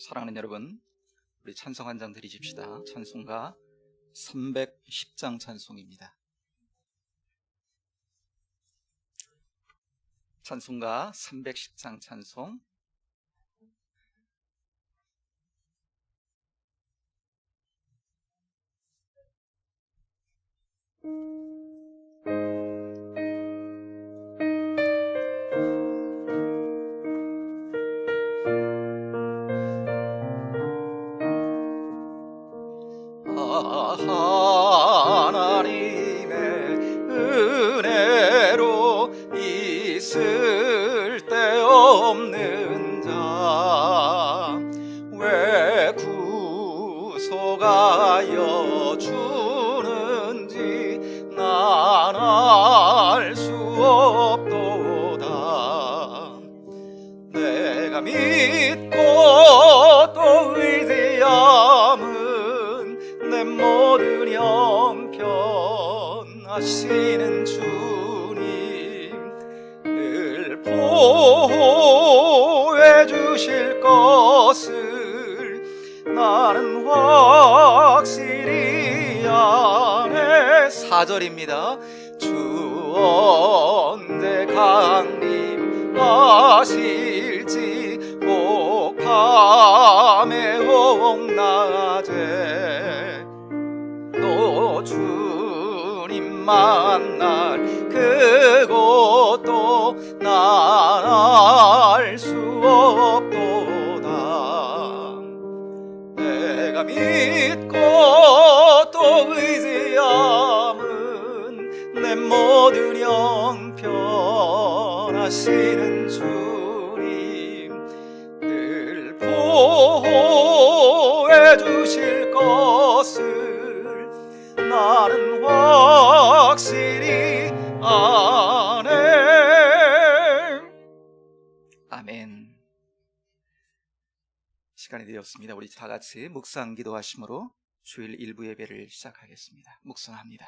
사랑하는 여러분, 우리 찬송 한 장 드리십시다. 찬송가 310장 찬송입니다. 찬송가 310장 찬송. 하나님의 은혜로 있을 데 없는 자, 왜 구속하여 주는지 난 알 수 없도다. 내가 믿고 또 의지함은 내 모든 형편 하시는 주님, 늘 보호해 주실 것을 나는 확실히 아네. 4절입니다. 주 언제 강림하실지 혹 밤에 혹 낮에 또 주님 만날 그것도 난 알 수 없도다. 내가 믿고 또 의지함은 내 모든 형편 하시는 주님, 늘 보호해 주실 것을 나는 확실히 아네. 아멘. 시간이 되었습니다. 우리 다 같이 묵상 기도하심으로 주일 일부 예배를 시작하겠습니다. 묵상합니다.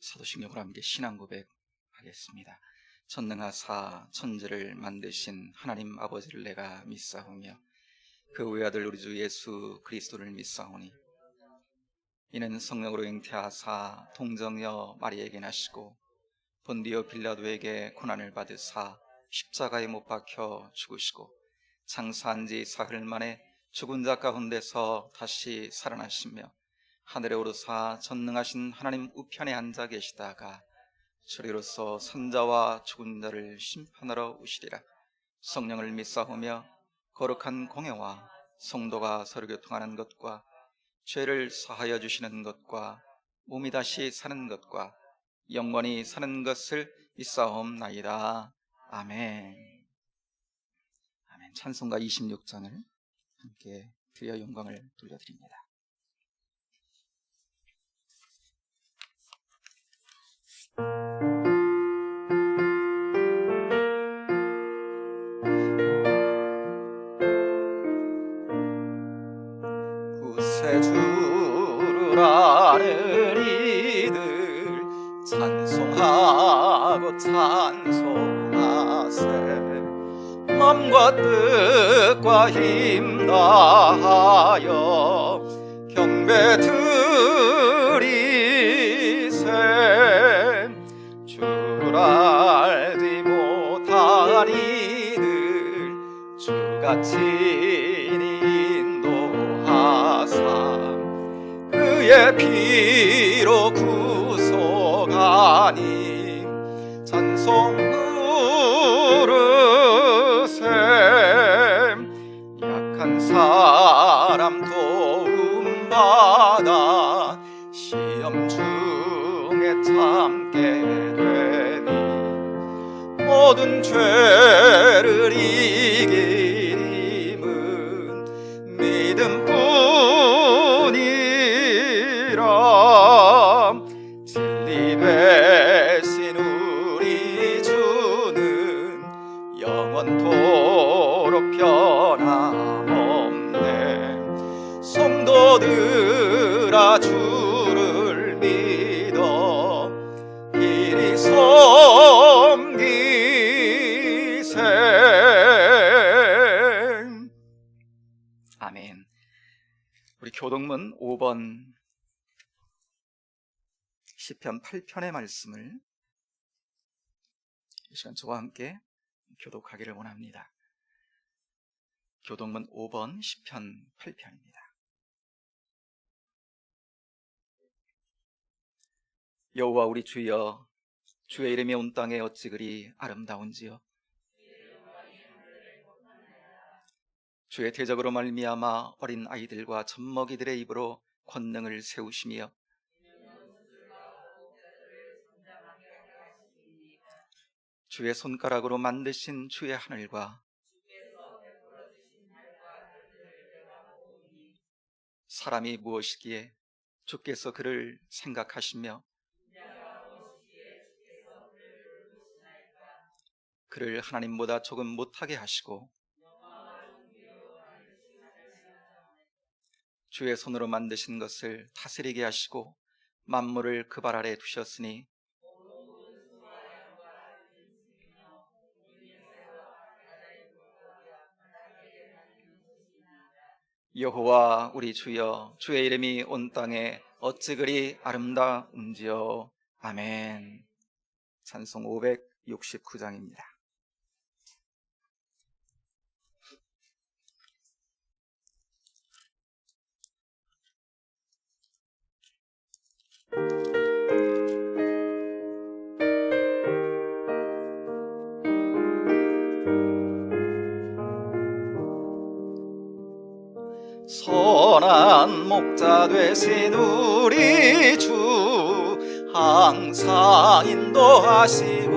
사도신경으로 함께 신앙 고백하겠습니다. 전능하사 천지를 만드신 하나님 아버지를 내가 믿사오며 그 외아들 우리 주 예수 그리스도를 믿사오니 이는 성령으로 잉태하사 동정녀 마리에게 나시고 본디오 빌라도에게 고난을 받으사 십자가에 못 박혀 죽으시고 장사한 지 사흘 만에 죽은 자 가운데서 다시 살아나시며 하늘에 오르사 전능하신 하나님 우편에 앉아 계시다가 주리로서 산자와 죽은 자를 심판하러 오시리라. 성령을 믿사오며 거룩한 공회와 성도가 서로 교통하는 것과 죄를 사하여 주시는 것과 몸이 다시 사는 것과 영원히 사는 것을 믿사옵나이다. 아멘. 아멘. 찬송가 26장을 함께 드려 영광을 돌려드립니다. 구세주를 아는 이들 찬송하고 찬송하세. 맘과 뜻과 힘 다하여 경배 드리세. 주를 알지 못한 이들 주같이 그의 피로 구속하니 찬송 부르세. 약한 사람 도움받아 시험 중에 참게 되니 모든 죄를 이긴 힘은 믿음뿐이라. 진리 되신 우리 주는 영원토록 변함없네. 성도들아 주를 믿어 이리 섬기세. 아멘. 우리 교동문 5번 시편 8편의 말씀을 이 시간 저와 함께 교독하기를 원합니다. 교동문 5번 시편 8편입니다. 여호와 우리 주여, 주의 이름이 온 땅에 어찌 그리 아름다운지요. 주의 대적으로 말미암아 어린 아이들과 젖먹이들의 입으로 권능을 세우시며 주의 손가락으로 만드신 주의 하늘과 사람이 무엇이기에 주께서 그를 생각하시며 그를 하나님보다 조금 못하게 하시고 주의 손으로 만드신 것을 다스리게 하시고 만물을 그 발 아래 두셨으니 여호와 우리 주여, 주의 이름이 온 땅에 어찌 그리 아름다운지요. 아멘. 찬송 569장입니다. 선한 목자 되신 우리 주 항상 인도하시고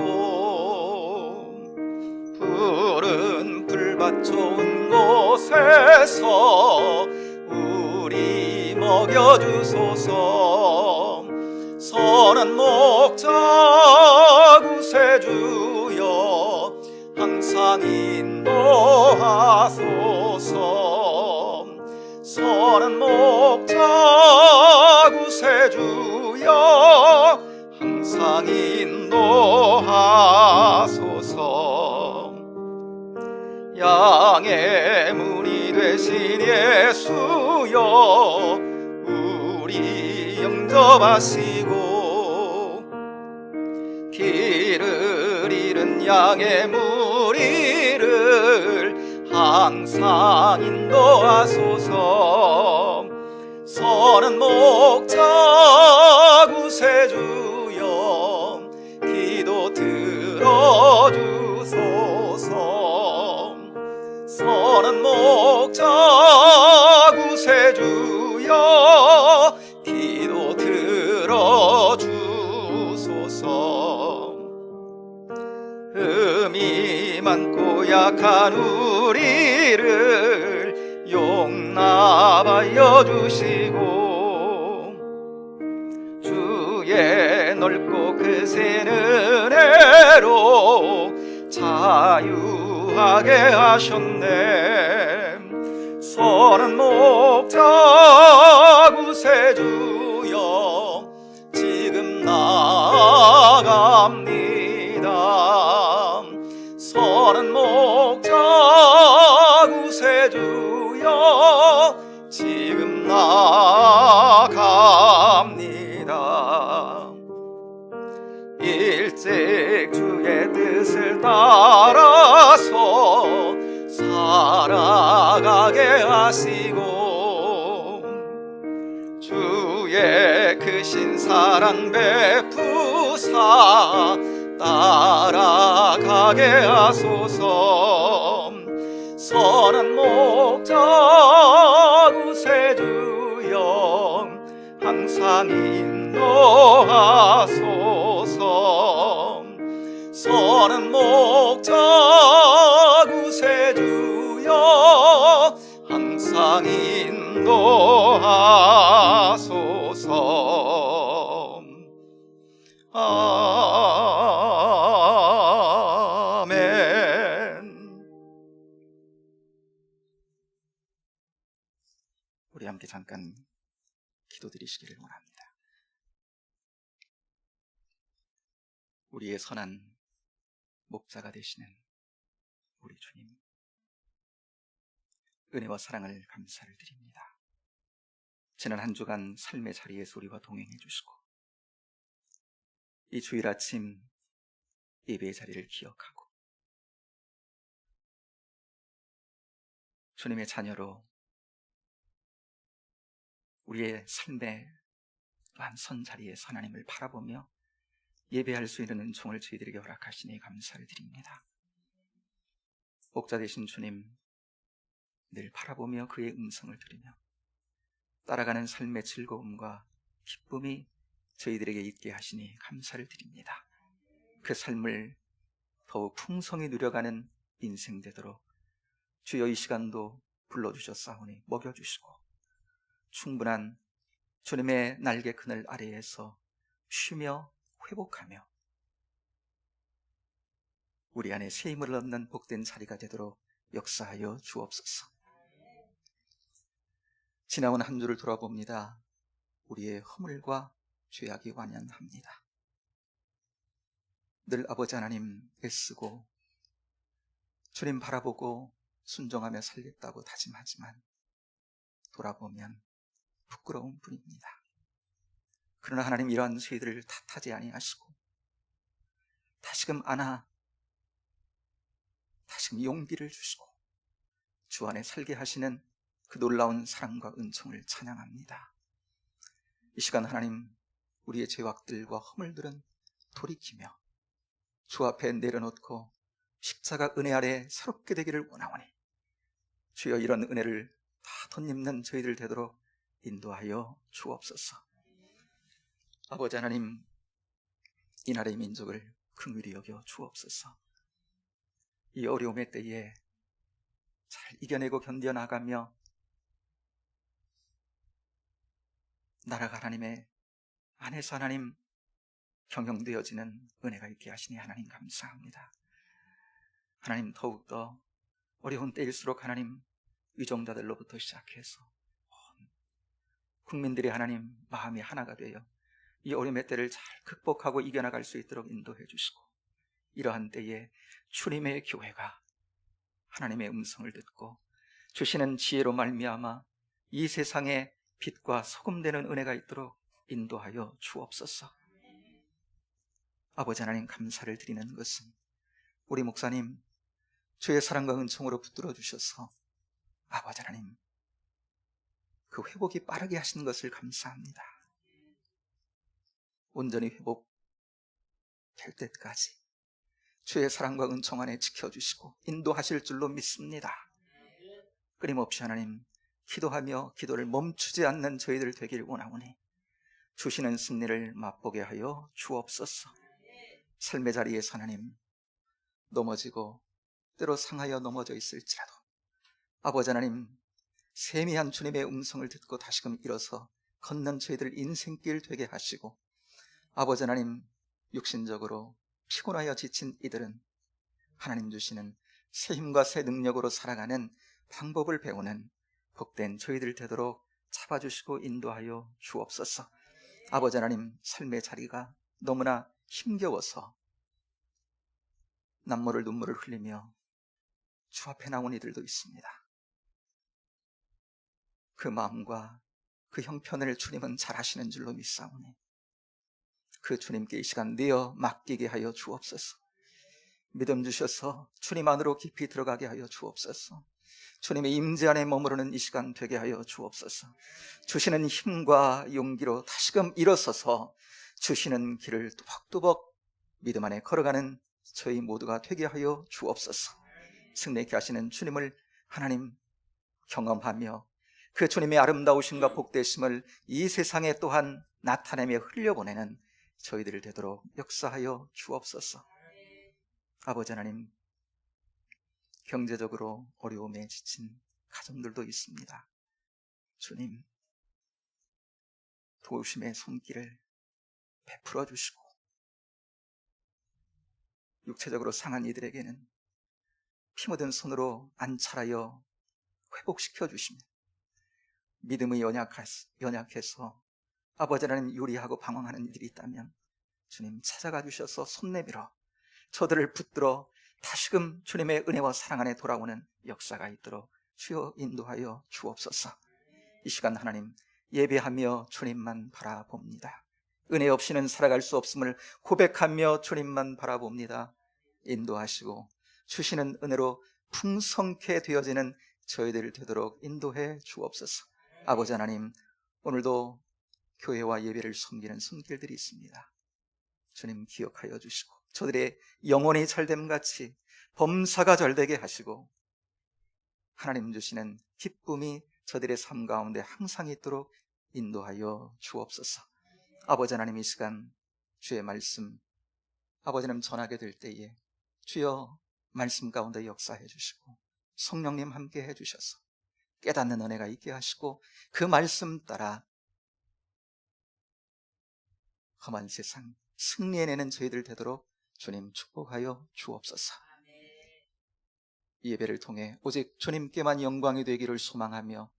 푸른 풀밭 좋은 곳에서 우리 먹여주소서. 선한 목자 구세주여 항상 인도하소서. 선한 목자 구세주여 항상 인도하소서. 양의 문이 되신 예수여 우리 영접하시고 길을 잃은 양의 무리를 항상 인도하소서. 선한 목자 구세주여 기도 들어주소서. 선한 목자 구세주여 기도 들어주소서. 흠이 많고 약한 우리를 용납하여 주시고 주의 넓고 크신 은혜로 자유하게 하셨네. 선한 목자 구세주여 지금 나아갑니다. 선한 목자 구세주여 지금 나아갑니다. 일찍 주의 뜻을 따라서 살아가게 하시고 주의 크신 사랑 베푸사 따라가게 하소서. 선한 목자 구세주여 항상 인도하소서. 선한 목자 아멘. 우리 함께 잠깐 기도드리시기를 원합니다. 우리의 선한 목자가 되시는 우리 주님, 은혜와 사랑을 감사를 드립니다. 지난 한 주간 삶의 자리에서 우리와 동행해 주시고 이 주일 아침 예배의 자리를 기억하고 주님의 자녀로 우리의 삶의 또한 선 자리에서 하나님을 바라보며 예배할 수 있는 은총을 저희들에게 허락하시니 감사를 드립니다. 목자 되신 주님, 늘 바라보며 그의 음성을 들으며 따라가는 삶의 즐거움과 기쁨이 저희들에게 있게 하시니 감사를 드립니다. 그 삶을 더욱 풍성히 누려가는 인생 되도록 주여 이 시간도 불러주셨사오니 먹여주시고 충분한 주님의 날개 그늘 아래에서 쉬며 회복하며 우리 안에 새 힘을 얻는 복된 자리가 되도록 역사하여 주옵소서. 지나온 한 주를 돌아봅니다. 우리의 허물과 죄악이 완연합니다. 늘 아버지 하나님 애쓰고 주님 바라보고 순종하며 살겠다고 다짐하지만 돌아보면 부끄러운 분입니다. 그러나 하나님 이러한 저희들을 탓하지 아니하시고 다시금 안아 다시금 용기를 주시고 주 안에 살게 하시는 그 놀라운 사랑과 은총을 찬양합니다. 이 시간 하나님, 우리의 죄악들과 허물들은 돌이키며 주 앞에 내려놓고 십자가 은혜 아래 새롭게 되기를 원하오니 주여 이런 은혜를 다 덧입는 저희들 되도록 인도하여 주옵소서. 아버지 하나님, 이 나라의 민족을 긍휼히 여겨 주옵소서. 이 어려움의 때에 잘 이겨내고 견뎌나가며 나라가 하나님의 안에서 하나님 경영되어지는 은혜가 있게 하시니 하나님 감사합니다. 하나님 더욱더 어려운 때일수록 하나님 위정자들로부터 시작해서 국민들이 하나님 마음이 하나가 되어 이 어려움의 때를 잘 극복하고 이겨나갈 수 있도록 인도해 주시고 이러한 때에 주님의 교회가 하나님의 음성을 듣고 주시는 지혜로 말미암아 이 세상에 빛과 소금 되는 은혜가 있도록 인도하여 주옵소서. 아버지 하나님 감사를 드리는 것은 우리 목사님 주의 사랑과 은총으로 붙들어 주셔서 아버지 하나님 그 회복이 빠르게 하시는 것을 감사합니다. 온전히 회복될 때까지 주의 사랑과 은총 안에 지켜주시고 인도하실 줄로 믿습니다. 끊임없이 하나님 기도하며 기도를 멈추지 않는 저희들 되길 원하오니 주시는 승리를 맛보게 하여 주옵소서. 삶의 자리에서 하나님 넘어지고 때로 상하여 넘어져 있을지라도 아버지 하나님 세미한 주님의 음성을 듣고 다시금 일어서 걷는 저희들 인생길 되게 하시고 아버지 하나님 육신적으로 피곤하여 지친 이들은 하나님 주시는 새 힘과 새 능력으로 살아가는 방법을 배우는 복된 저희들 되도록 잡아주시고 인도하여 주옵소서. 아버지 하나님 삶의 자리가 너무나 힘겨워서 남모를 눈물을 흘리며 주 앞에 나온 이들도 있습니다. 그 마음과 그 형편을 주님은 잘 아시는 줄로 믿사오니 그 주님께 이 시간 내어 맡기게 하여 주옵소서. 믿음 주셔서 주님 안으로 깊이 들어가게 하여 주옵소서. 주님의 임재 안에 머무르는 이 시간 되게 하여 주옵소서. 주시는 힘과 용기로 다시금 일어서서 주시는 길을 또박또박 믿음 안에 걸어가는 저희 모두가 되게 하여 주옵소서. 승리케 하시는 주님을 하나님 경험하며 그 주님의 아름다우심과 복되심을 이 세상에 또한 나타내며 흘려보내는 저희들 되도록 역사하여 주옵소서. 아버지 하나님 경제적으로 어려움에 지친 가정들도 있습니다. 주님 도우심의 손길을 베풀어 주시고 육체적으로 상한 이들에게는 피 묻은 손으로 안찰하여 회복시켜 주시며, 믿음이 연약해서 아버지라는 요리하고 방황하는 이들이 있다면 주님 찾아가 주셔서 손 내밀어 저들을 붙들어 다시금 주님의 은혜와 사랑 안에 돌아오는 역사가 있도록 주여 인도하여 주옵소서. 이 시간 하나님 예배하며 주님만 바라봅니다. 은혜 없이는 살아갈 수 없음을 고백하며 주님만 바라봅니다. 인도하시고 주시는 은혜로 풍성케 되어지는 저희들 되도록 인도해 주옵소서. 아버지 하나님, 오늘도 교회와 예배를 섬기는 손길들이 있습니다. 주님 기억하여 주시고 저들의 영혼이 잘됨 같이 범사가 잘되게 하시고 하나님 주시는 기쁨이 저들의 삶 가운데 항상 있도록 인도하여 주옵소서. 아버지 하나님, 이 시간 주의 말씀 아버지님 전하게 될 때에 주여 말씀 가운데 역사해 주시고 성령님 함께 해 주셔서 깨닫는 은혜가 있게 하시고 그 말씀 따라 험한 세상 승리해내는 저희들 되도록 주님 축복하여 주옵소서. 이 예배를 통해 오직 주님께만 영광이 되기를 소망하며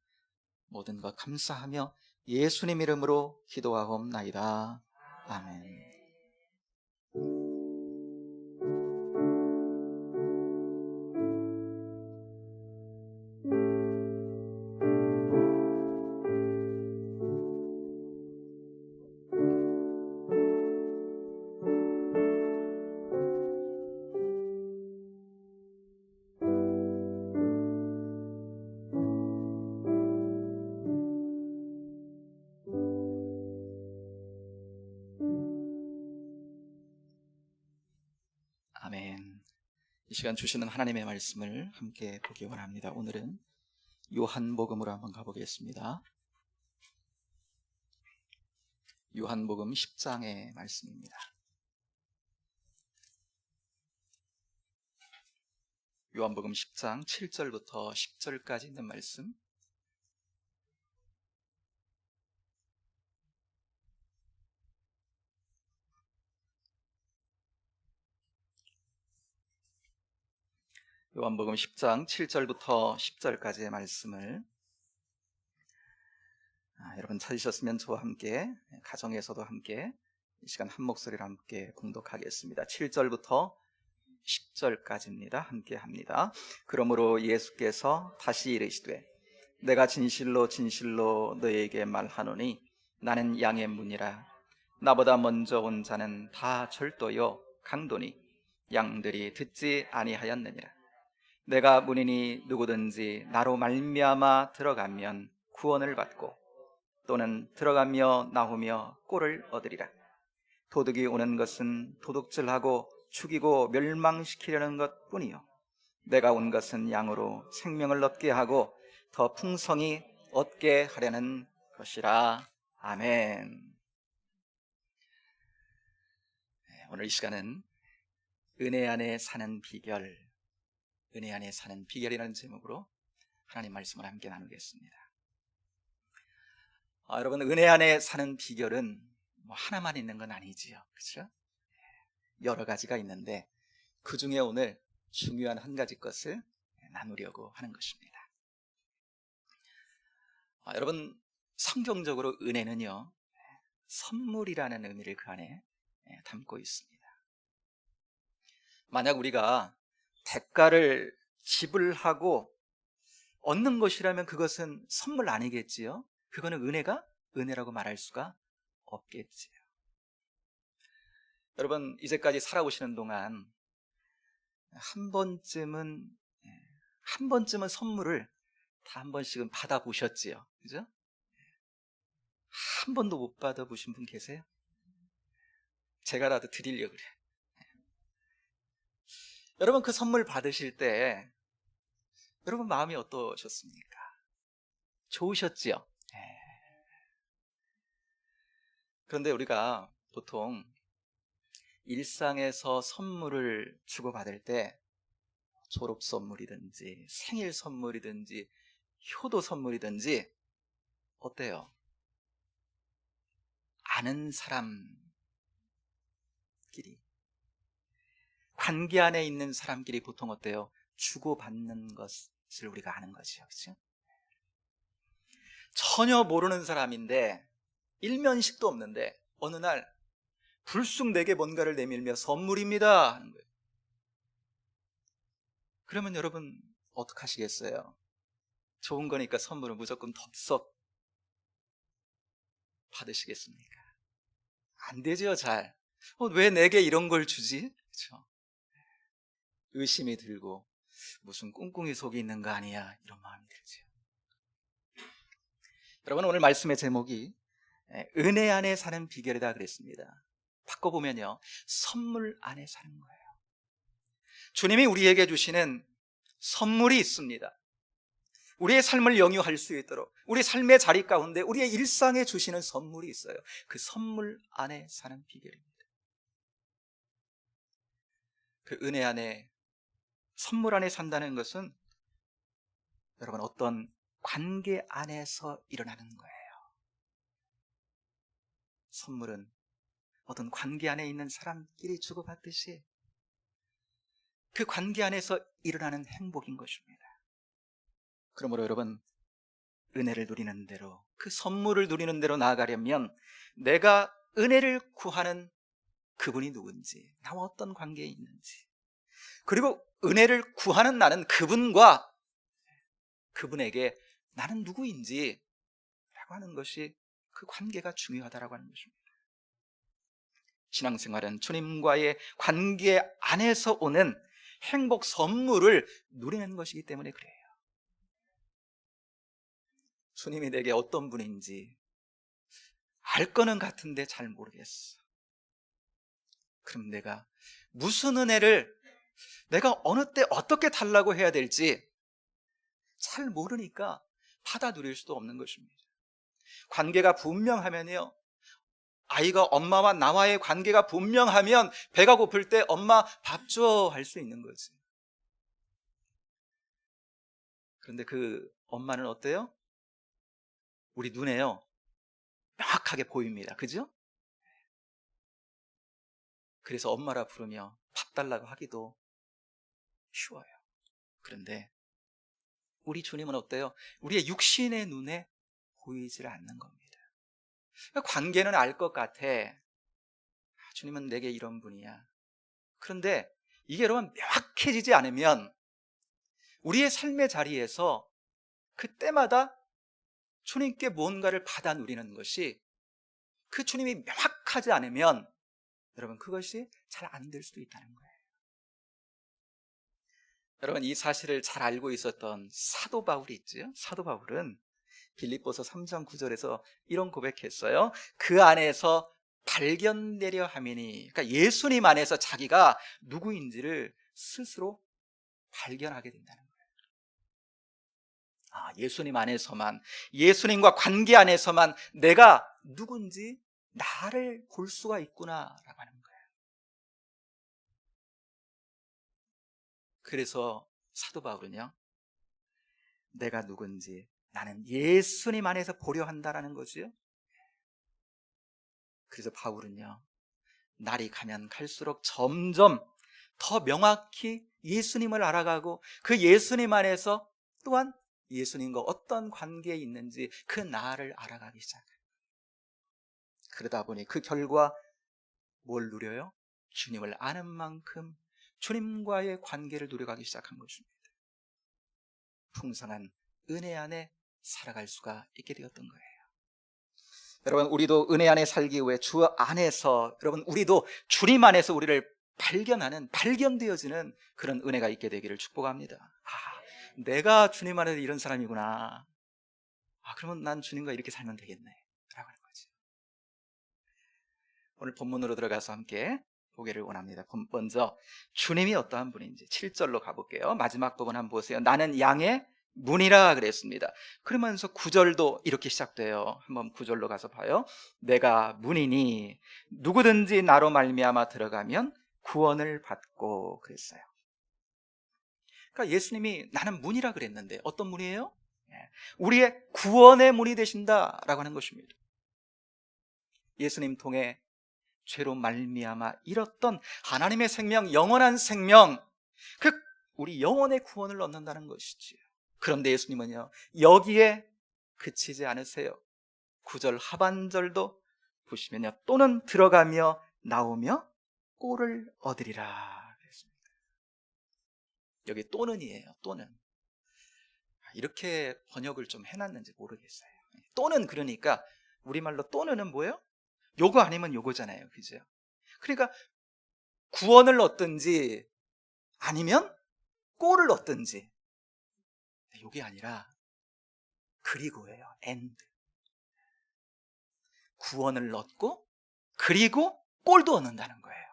모든 것 감사하며 예수님 이름으로 기도하옵나이다. 아멘. 아멘. 이 시간 주시는 하나님의 말씀을 함께 보기 원합니다. 오늘은 요한복음으로 한번 가보겠습니다. 요한복음 10장의 말씀입니다. 요한복음 10장 7절부터 10절까지 있는 말씀, 요한복음 10장 7절부터 10절까지의 말씀을 여러분 찾으셨으면 저와 함께 가정에서도 함께 이 시간 한 목소리로 함께 봉독하겠습니다. 7절부터 10절까지입니다. 함께 합니다. 그러므로 예수께서 다시 이르시되 내가 진실로 진실로 너희에게 말하노니 나는 양의 문이라. 나보다 먼저 온 자는 다 절도요 강도니 양들이 듣지 아니하였느니라. 내가 문이니 누구든지 나로 말미암아 들어가면 구원을 받고 또는 들어가며 나오며 꼴을 얻으리라. 도둑이 오는 것은 도둑질하고 죽이고 멸망시키려는 것뿐이요 내가 온 것은 양으로 생명을 얻게 하고 더 풍성히 얻게 하려는 것이라. 아멘. 오늘 이 시간은 은혜 안에 사는 비결, 은혜 안에 사는 비결이라는 제목으로 하나님 말씀을 함께 나누겠습니다. 여러분, 은혜 안에 사는 비결은 하나만 있는 건 아니지요, 그렇죠? 여러 가지가 있는데 그 중에 오늘 중요한 한 가지 것을 나누려고 하는 것입니다. 여러분, 성경적으로 은혜는요 선물이라는 의미를 그 안에 담고 있습니다. 만약 우리가 대가를 지불하고 얻는 것이라면 그것은 선물 아니겠지요? 그거는 은혜라고 말할 수가 없겠지요. 여러분, 이제까지 살아오시는 동안 한 번쯤은 선물을 다 한 번씩은 받아보셨지요, 그죠? 한 번도 못 받아보신 분 계세요? 제가라도 드리려고 그래요. 여러분, 그 선물 받으실 때 여러분 마음이 어떠셨습니까? 좋으셨지요? 그런데 우리가 보통 일상에서 선물을 주고받을 때 졸업 선물이든지 생일 선물이든지 효도 선물이든지 어때요? 아는 사람끼리 관계 안에 있는 사람끼리 보통 어때요? 주고받는 것을 우리가 아는 거죠. 그렇죠? 전혀 모르는 사람인데 일면식도 없는데 어느 날 불쑥 내게 뭔가를 내밀며 선물입니다 하는 거예요. 그러면 여러분 어떡하시겠어요? 좋은 거니까 선물을 무조건 덥석 받으시겠습니까? 안 되죠. 잘. 왜 내게 이런 걸 주지? 그렇죠? 의심이 들고 무슨 꿍꿍이 속이 있는 거 아니야, 이런 마음이 들죠. 여러분, 오늘 말씀의 제목이 은혜 안에 사는 비결이다 그랬습니다. 바꿔보면요, 선물 안에 사는 거예요. 주님이 우리에게 주시는 선물이 있습니다. 우리의 삶을 영유할 수 있도록 우리 삶의 자리 가운데 우리의 일상에 주시는 선물이 있어요. 그 선물 안에 사는 비결입니다. 그 은혜 안에, 선물 안에 산다는 것은 여러분 어떤 관계 안에서 일어나는 거예요. 선물은 어떤 관계 안에 있는 사람끼리 주고받듯이 그 관계 안에서 일어나는 행복인 것입니다. 그러므로 여러분, 은혜를 누리는 대로, 그 선물을 누리는 대로 나아가려면 내가 은혜를 구하는 그분이 누군지, 나와 어떤 관계에 있는지, 그리고 은혜를 구하는 나는 그분과 그분에게 나는 누구인지 라고 하는 것이, 그 관계가 중요하다라고 하는 것입니다. 신앙생활은 주님과의 관계 안에서 오는 행복 선물을 누리는 것이기 때문에 그래요. 주님이 내게 어떤 분인지 알 거는 같은데 잘 모르겠어. 그럼 내가 무슨 은혜를 내가 어느 때 어떻게 달라고 해야 될지 잘 모르니까 받아 누릴 수도 없는 것입니다. 관계가 분명하면요, 아이가 엄마와 나와의 관계가 분명하면 배가 고플 때 엄마 밥 줘 할 수 있는 거지. 그런데 그 엄마는 어때요? 우리 눈에요 명확하게 보입니다. 그죠? 그래서 엄마라 부르며 밥 달라고 하기도 쉬워요. 그런데 우리 주님은 어때요? 우리의 육신의 눈에 보이질 않는 겁니다. 관계는 알 것 같아. 주님은 내게 이런 분이야. 그런데 이게 여러분 명확해지지 않으면 우리의 삶의 자리에서 그때마다 주님께 뭔가를 받아 누리는 것이, 그 주님이 명확하지 않으면 여러분 그것이 잘 안 될 수도 있다는 거예요. 여러분, 이 사실을 잘 알고 있었던 사도 바울이 있죠. 사도 바울은 빌립보서 3장 9절에서 이런 고백했어요. 그 안에서 발견되려 함이니, 그러니까 예수님 안에서 자기가 누구인지를 스스로 발견하게 된다는 거예요. 예수님 안에서만, 예수님과 관계 안에서만 내가 누군지 나를 볼 수가 있구나라고 하는 거예요. 그래서 사도 바울은요, 내가 누군지 나는 예수님 안에서 보려 한다라는 거죠. 그래서 바울은요, 날이 가면 갈수록 점점 더 명확히 예수님을 알아가고 그 예수님 안에서 또한 예수님과 어떤 관계에 있는지 그 나를 알아가기 시작해요. 그러다 보니 그 결과 뭘 누려요? 주님을 아는 만큼 주님과의 관계를 누려가기 시작한 것입니다. 풍성한 은혜 안에 살아갈 수가 있게 되었던 거예요. 여러분, 우리도 은혜 안에 살기 위해 주 안에서, 여러분 우리도 주님 안에서 우리를 발견되어지는 그런 은혜가 있게 되기를 축복합니다. 내가 주님 안에서 이런 사람이구나. 그러면 난 주님과 이렇게 살면 되겠네 라고 하는 거죠. 오늘 본문으로 들어가서 함께 보기를 원합니다. 먼저 주님이 어떠한 분인지 7절로 가볼게요. 마지막 부분 한번 보세요. 나는 양의 문이라 그랬습니다. 그러면서 9절도 이렇게 시작돼요. 한번 9절로 가서 봐요. 내가 문이니 누구든지 나로 말미암아 들어가면 구원을 받고 그랬어요. 그러니까 예수님이 나는 문이라 그랬는데 어떤 문이에요? 우리의 구원의 문이 되신다라고 하는 것입니다. 예수님 통해 죄로 말미암아 잃었던 하나님의 생명, 영원한 생명, 그 우리 영혼의 구원을 얻는다는 것이지요. 그런데 예수님은요, 여기에 그치지 않으세요. 9절 하반절도 보시면요, 또는 들어가며 나오며 꼴을 얻으리라 그랬습니다. 여기 또는이에요. 또는. 이렇게 번역을 좀 해놨는지 모르겠어요. 또는, 그러니까 우리말로 또는은 뭐예요? 요거 아니면 요거잖아요. 그죠? 그러니까 구원을 얻든지 아니면 꼴을 얻든지, 요게 아니라 그리고예요. and. 구원을 얻고 그리고 꼴도 얻는다는 거예요.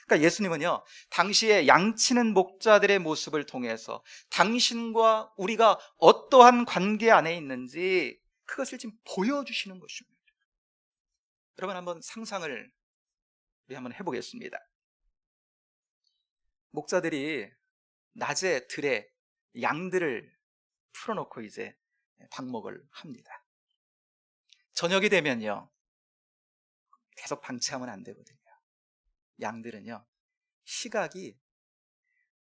그러니까 예수님은요, 당시에 양치는 목자들의 모습을 통해서 당신과 우리가 어떠한 관계 안에 있는지 그것을 지금 보여주시는 것입니다. 여러분, 한번 상상을 우리 한번 해보겠습니다. 목자들이 낮에 들에 양들을 풀어놓고 이제 방목을 합니다. 저녁이 되면요, 계속 방치하면 안 되거든요. 양들은요, 시각이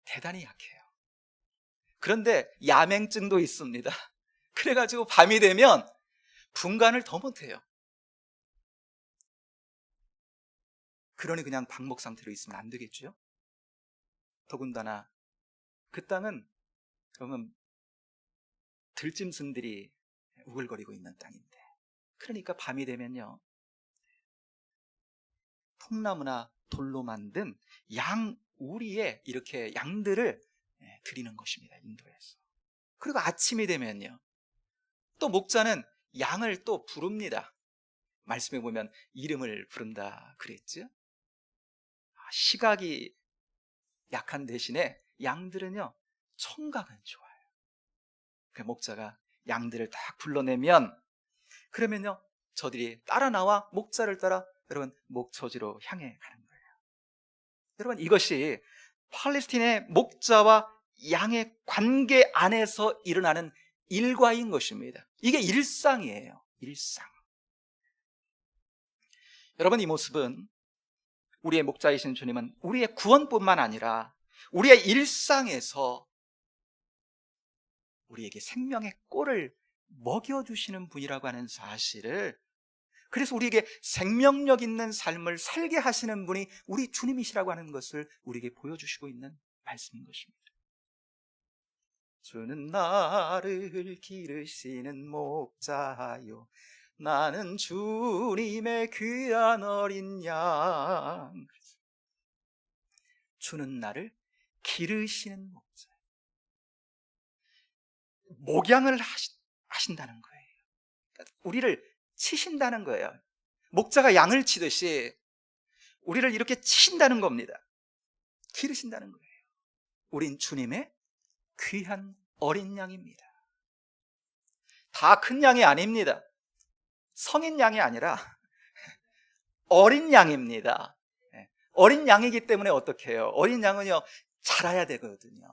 대단히 약해요. 그런데 야맹증도 있습니다. 그래가지고 밤이 되면 분간을 더 못해요. 그러니 그냥 방목 상태로 있으면 안 되겠죠. 더군다나 그 땅은 그러면 들짐승들이 우글거리고 있는 땅인데, 그러니까 밤이 되면요, 통나무나 돌로 만든 양 우리에 이렇게 양들을 드리는 것입니다. 인도에서. 그리고 아침이 되면요, 또 목자는 양을 또 부릅니다. 말씀에 보면 이름을 부른다 그랬죠. 시각이 약한 대신에 양들은요, 청각은 좋아요. 그 목자가 양들을 딱 불러내면, 그러면요, 저들이 따라 나와 목자를 따라 여러분 목초지로 향해 가는 거예요. 여러분, 이것이 팔레스틴의 목자와 양의 관계 안에서 일어나는 일과인 것입니다. 이게 일상이에요. 일상. 여러분, 이 모습은, 우리의 목자이신 주님은 우리의 구원뿐만 아니라 우리의 일상에서 우리에게 생명의 꼴을 먹여주시는 분이라고 하는 사실을, 그래서 우리에게 생명력 있는 삶을 살게 하시는 분이 우리 주님이시라고 하는 것을 우리에게 보여주시고 있는 말씀인 것입니다. 주는 나를 기르시는 목자요, 나는 주님의 귀한 어린 양. 주는 나를 기르시는 목자, 목양을 하신다는 거예요. 그러니까 우리를 치신다는 거예요. 목자가 양을 치듯이 우리를 이렇게 치신다는 겁니다. 기르신다는 거예요. 우린 주님의 귀한 어린 양입니다. 다 큰 양이 아닙니다. 성인 양이 아니라 어린 양입니다. 어린 양이기 때문에 어떻게 해요? 어린 양은요, 자라야 되거든요.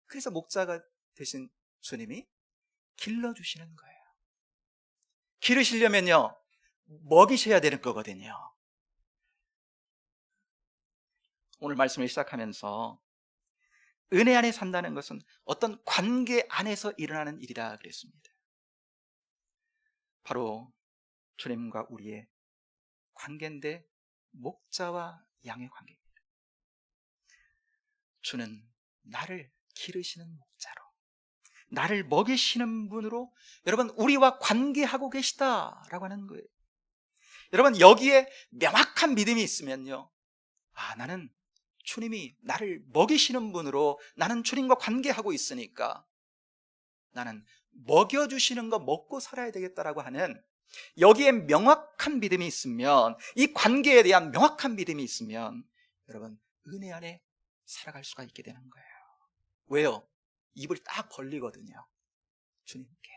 그래서 목자가 되신 주님이 길러주시는 거예요. 기르시려면요, 먹이셔야 되는 거거든요. 오늘 말씀을 시작하면서 은혜 안에 산다는 것은 어떤 관계 안에서 일어나는 일이라 그랬습니다. 바로 주님과 우리의 관계인데, 목자와 양의 관계입니다. 주는 나를 기르시는 목자로, 나를 먹이시는 분으로 여러분 우리와 관계하고 계시다라고 하는 거예요. 여러분, 여기에 명확한 믿음이 있으면요, 나는 주님이 나를 먹이시는 분으로, 나는 주님과 관계하고 있으니까 나는 먹여주시는 거 먹고 살아야 되겠다라고 하는, 여기에 명확한 믿음이 있으면, 이 관계에 대한 명확한 믿음이 있으면 여러분 은혜 안에 살아갈 수가 있게 되는 거예요. 왜요? 입을 딱 벌리거든요. 주님께.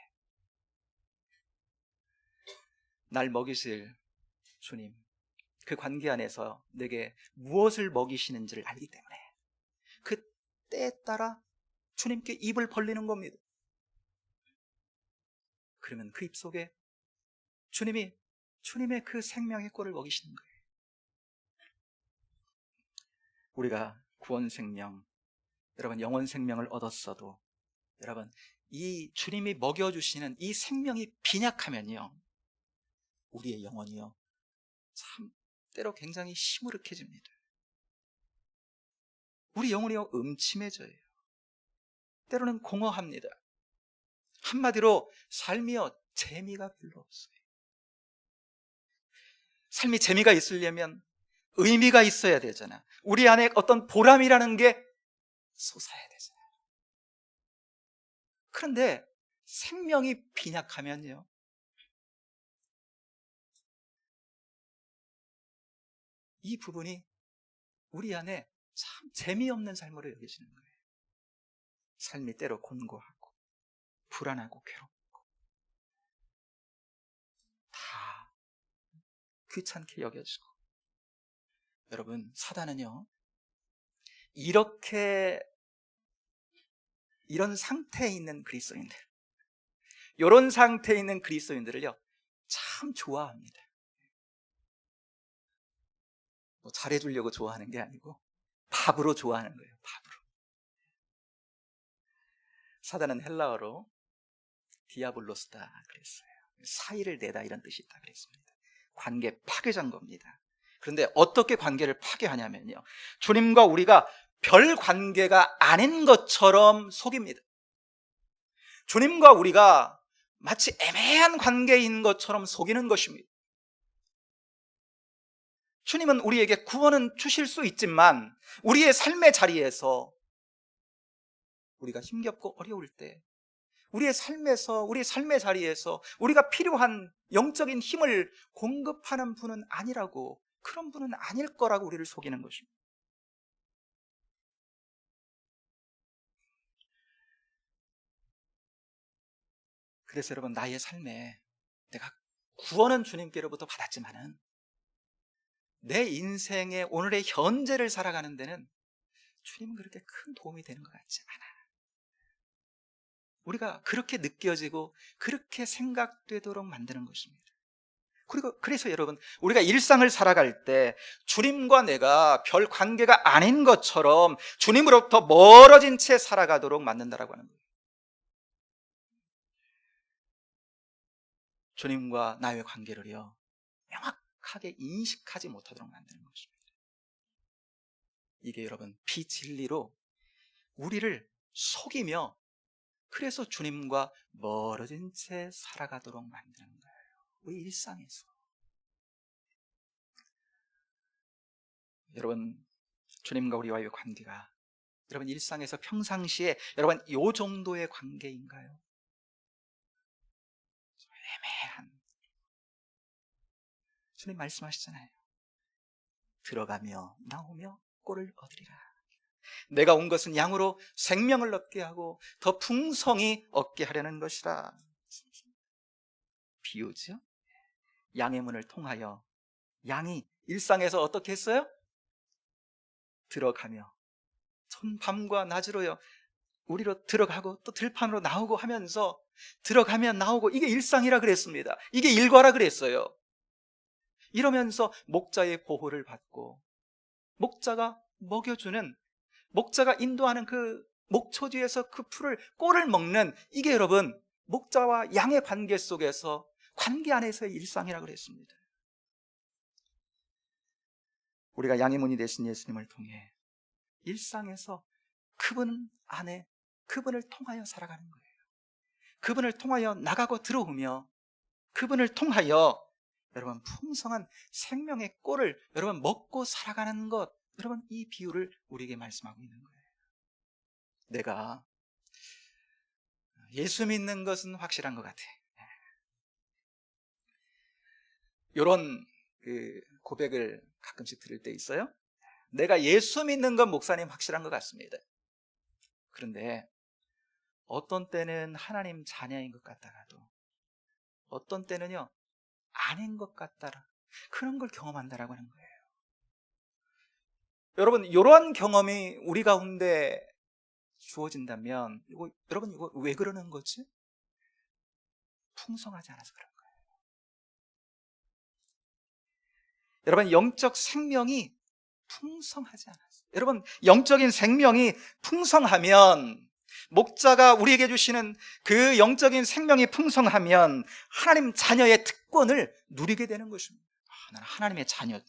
날 먹이실 주님, 그 관계 안에서 내게 무엇을 먹이시는지를 알기 때문에 그 때에 따라 주님께 입을 벌리는 겁니다. 그러면 그 입 속에 주님이 주님의 그 생명의 꼴을 먹이시는 거예요. 우리가 구원 생명, 여러분 영원 생명을 얻었어도 여러분 이 주님이 먹여주시는 이 생명이 빈약하면요, 우리의 영혼이요 참 때로 굉장히 시무룩해집니다. 우리 영혼이요 음침해져요. 때로는 공허합니다. 한마디로 삶이요 재미가 별로 없어요. 삶이 재미가 있으려면 의미가 있어야 되잖아. 우리 안에 어떤 보람이라는 게 솟아야 되잖아. 그런데 생명이 빈약하면요, 이 부분이 우리 안에 참 재미없는 삶으로 여겨지는 거예요. 삶이 때로 곤고하고 불안하고 괴롭고 다 귀찮게 여겨지고. 여러분, 사단은요 이런 상태에 있는 그리스도인들, 이런 상태에 있는 그리스도인들을요 참 좋아합니다. 뭐 잘해주려고 좋아하는 게 아니고 밥으로 좋아하는 거예요. 밥으로. 사단은 헬라어로 디아블로스다 그랬어요. 사이를 내다 이런 뜻이 있다 그랬습니다. 관계 파괴자인 겁니다. 그런데 어떻게 관계를 파괴하냐면요, 주님과 우리가 별 관계가 아닌 것처럼 속입니다. 주님과 우리가 마치 애매한 관계인 것처럼 속이는 것입니다. 주님은 우리에게 구원은 주실 수 있지만 우리의 삶의 자리에서 우리가 힘겹고 어려울 때, 우리의 삶의 자리에서 우리가 필요한 영적인 힘을 공급하는 분은 아니라고, 그런 분은 아닐 거라고 우리를 속이는 것입니다. 그래서 여러분, 나의 삶에 내가 구원은 주님께로부터 받았지만은 내 인생의 오늘의 현재를 살아가는 데는 주님은 그렇게 큰 도움이 되는 것 같지 않아. 우리가 그렇게 느껴지고 그렇게 생각되도록 만드는 것입니다. 그래서 여러분, 우리가 일상을 살아갈 때 주님과 내가 별 관계가 아닌 것처럼 주님으로부터 멀어진 채 살아가도록 만든다라고 하는 거예요. 주님과 나의 관계를요 명확하게 인식하지 못하도록 만드는 것입니다. 이게 여러분 비진리로 우리를 속이며, 그래서 주님과 멀어진 채 살아가도록 만드는 거예요. 우리 일상에서. 여러분, 주님과 우리와의 관계가 여러분 일상에서 평상시에 여러분 이 정도의 관계인가요? 애매한. 주님 말씀하시잖아요. 들어가며 나오며 꼴을 얻으리라. 내가 온 것은 양으로 생명을 얻게 하고 더 풍성히 얻게 하려는 것이라. 비유죠. 양의 문을 통하여 양이 일상에서 어떻게 했어요? 들어가며 전 밤과 낮으로요 우리로 들어가고 또 들판으로 나오고 하면서 들어가면 나오고, 이게 일상이라 그랬습니다. 이게 일과라 그랬어요. 이러면서 목자의 보호를 받고 목자가 먹여주는, 목자가 인도하는 그 목초지에서 그 풀을 꼴을 먹는, 이게 여러분 목자와 양의 관계 속에서, 관계 안에서의 일상이라 그랬습니다. 우리가 양의 문이 되신 예수님을 통해 일상에서 그분 안에, 그분을 통하여 살아가는 거예요. 그분을 통하여 나가고 들어오며 그분을 통하여 여러분 풍성한 생명의 꼴을 여러분 먹고 살아가는 것, 여러분 이 비유를 우리에게 말씀하고 있는 거예요. 내가 예수 믿는 것은 확실한 것 같아. 이런 고백을 가끔씩 들을 때 있어요. 내가 예수 믿는 건 목사님 확실한 것 같습니다. 그런데 어떤 때는 하나님 자녀인 것 같다가도 어떤 때는요 아닌 것 같다라, 그런 걸 경험한다라고 하는 거예요. 여러분, 이러한 경험이 우리 가운데 주어진다면 여러분 이거 왜 그러는 거지? 풍성하지 않아서 그런 거예요. 여러분, 영적 생명이 풍성하지 않았어요. 여러분, 영적인 생명이 풍성하면, 목자가 우리에게 주시는 그 영적인 생명이 풍성하면 하나님 자녀의 특권을 누리게 되는 것입니다. 나는 하나님의 자녀,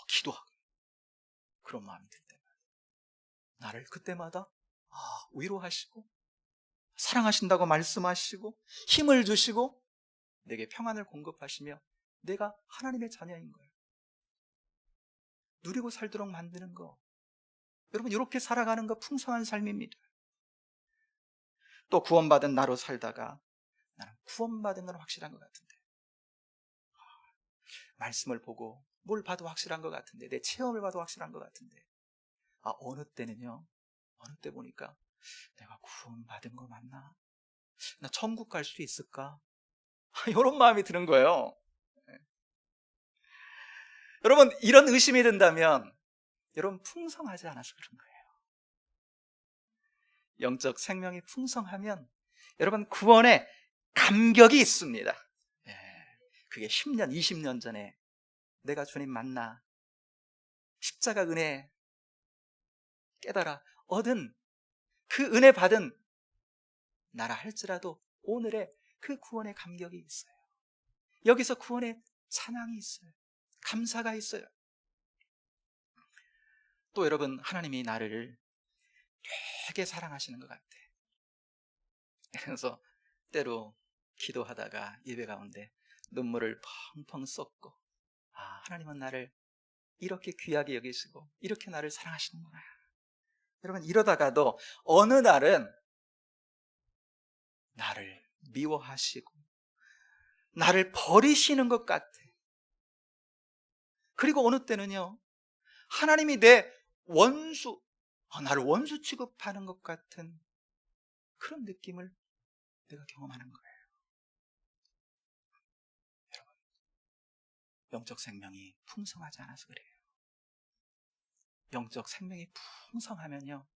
기도하고 그런 마음이 들 때마다 나를 그때마다 위로하시고 사랑하신다고 말씀하시고 힘을 주시고 내게 평안을 공급하시며 내가 하나님의 자녀인 거예요. 누리고 살도록 만드는 거, 여러분, 이렇게 살아가는 거 풍성한 삶입니다. 또 구원받은 나로 살다가 나는 구원받은 건 확실한 것 같은데, 말씀을 보고 뭘 봐도 확실한 것 같은데, 내 체험을 봐도 확실한 것 같은데, 어느 때는요, 어느 때 보니까 내가 구원받은 거 맞나? 나 천국 갈 수 있을까? 이런 마음이 드는 거예요. 여러분, 이런 의심이 든다면 여러분 풍성하지 않아서 그런 거예요. 영적 생명이 풍성하면 여러분 구원에 감격이 있습니다. 그게 10년, 20년 전에 내가 주님 만나 십자가 은혜 깨달아 얻은 그 은혜 받은 나라 할지라도 오늘의 그 구원의 감격이 있어요. 여기서 구원의 찬양이 있어요. 감사가 있어요. 또 여러분, 하나님이 나를 되게 사랑하시는 것 같아. 그래서 때로 기도하다가 예배 가운데 눈물을 펑펑 쏟고, 하나님은 나를 이렇게 귀하게 여기시고 이렇게 나를 사랑하시는구나. 여러분, 이러다가도 어느 날은 나를 미워하시고 나를 버리시는 것 같아. 그리고 어느 때는요, 하나님이 내 원수, 나를 원수 취급하는 것 같은 그런 느낌을 내가 경험하는 거예요. 여러분, 영적 생명이 풍성하지 않아서 그래요. 영적 생명이 풍성하면요,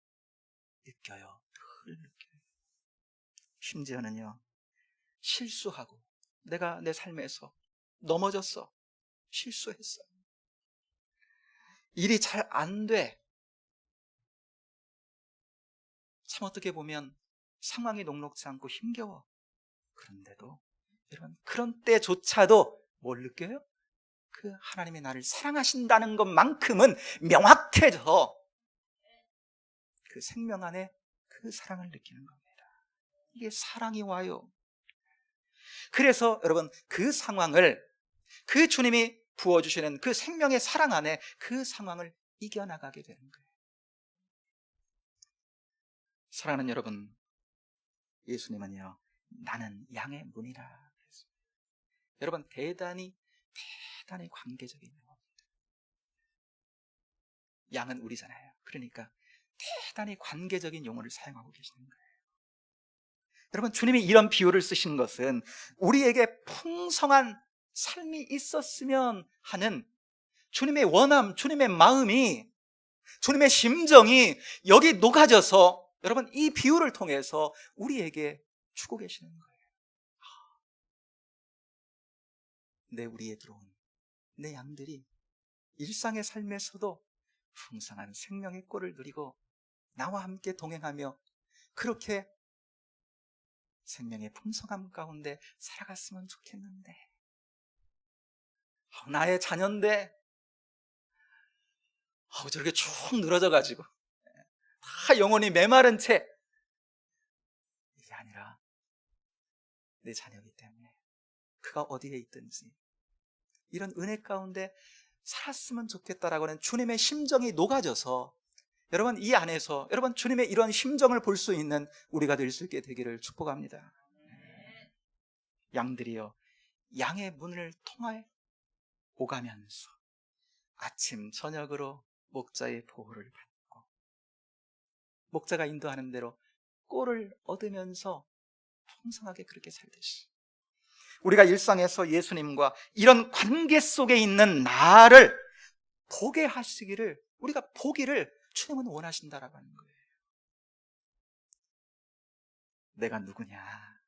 느껴요. 늘 느껴요. 심지어는요, 실수하고 내가 내 삶에서 넘어졌어, 실수했어, 일이 잘 안 돼, 참 어떻게 보면 상황이 녹록지 않고 힘겨워. 그런데도 여러분, 그런 때조차도 뭘 느껴요? 그 하나님이 나를 사랑하신다는 것만큼은 명확해져 그 생명 안에 그 사랑을 느끼는 겁니다. 이게 사랑이 와요. 그래서 여러분, 그 상황을, 그 주님이 부어주시는 그 생명의 사랑 안에 그 상황을 이겨나가게 되는 거예요. 사랑하는 여러분, 예수님은요, 나는 양의 문이라 그랬습니다. 여러분, 대단히 관계적인 용어입니다. 양은 우리잖아요. 그러니까 대단히 관계적인 용어를 사용하고 계시는 거예요. 여러분, 주님이 이런 비유를 쓰신 것은 우리에게 풍성한 삶이 있었으면 하는 주님의 원함, 주님의 마음이, 주님의 심정이 여기 녹아져서 여러분, 이 비유를 통해서 우리에게 주고 계시는 거예요. 내 우리에 들어온 내 양들이 일상의 삶에서도 풍성한 생명의 꼴을 누리고 나와 함께 동행하며 그렇게 생명의 풍성함 가운데 살아갔으면 좋겠는데, 나의 자녀인데 저렇게 쭉 늘어져가지고 다 영혼이 메마른 채, 이게 아니라 내 자녀이기 때문에 그가 어디에 있든지 이런 은혜 가운데 살았으면 좋겠다라고 하는 주님의 심정이 녹아져서 여러분, 이 안에서 여러분 주님의 이런 심정을 볼 수 있는 우리가 될 수 있게 되기를 축복합니다. 양들이여 양의 문을 통하여 오가면서 아침 저녁으로 목자의 보호를 받고 목자가 인도하는 대로 꼴을 얻으면서 풍성하게 그렇게 살듯이 우리가 일상에서 예수님과 이런 관계 속에 있는 나를 보게 하시기를, 우리가 보기를 주님은 원하신다라고 하는 거예요. 내가 누구냐?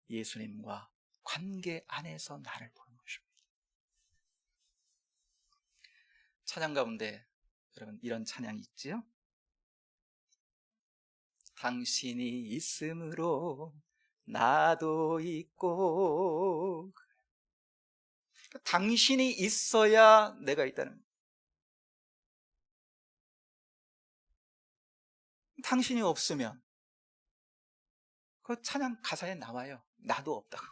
예수님과 관계 안에서 나를 보는 것입니다. 찬양 가운데 여러분 이런 찬양이 있지요? 당신이 있으므로 나도 있고, 당신이 있어야 내가 있다는 거예요. 당신이 없으면 그 찬양 가사에 나와요. 나도 없다고.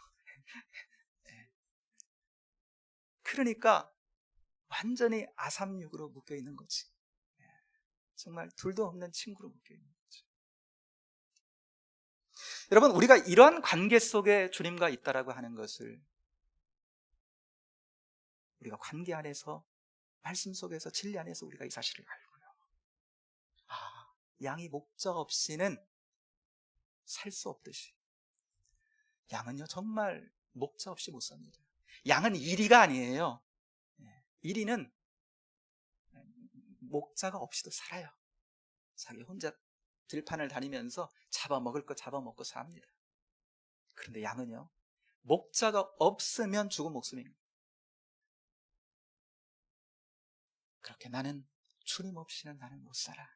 그러니까 완전히 아삼육으로 묶여 있는 거지. 정말 둘도 없는 친구로 묶여 있는 거지. 여러분, 우리가 이러한 관계 속에 주님과 있다라고 하는 것을 우리가 관계 안에서, 말씀 속에서, 진리 안에서 우리가 이 사실을 알고요. 양이 목자 없이는 살 수 없듯이 양은요 정말 목자 없이 못 삽니다. 양은 이리가 아니에요. 이리는 목자가 없이도 살아요. 자기 혼자 들판을 다니면서 잡아먹을 거 잡아먹고 삽니다. 그런데 양은요 목자가 없으면 죽은 목숨입니다. 그렇게 나는 주님 없이는 나는 못 살아.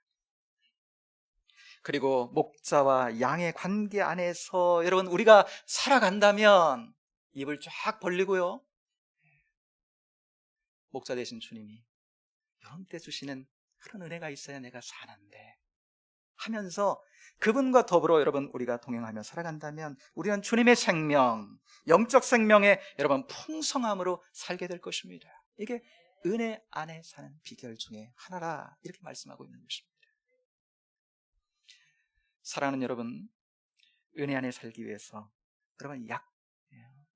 그리고 목자와 양의 관계 안에서 여러분 우리가 살아간다면 입을 쫙 벌리고요, 목자 되신 주님이 여러분께 주시는 그런 은혜가 있어야 내가 사는데 하면서 그분과 더불어 여러분 우리가 동행하며 살아간다면 우리는 주님의 생명, 영적 생명의 여러분 풍성함으로 살게 될 것입니다. 이게 은혜 안에 사는 비결 중에 하나라, 이렇게 말씀하고 있는 것입니다. 사랑하는 여러분, 은혜 안에 살기 위해서 여러분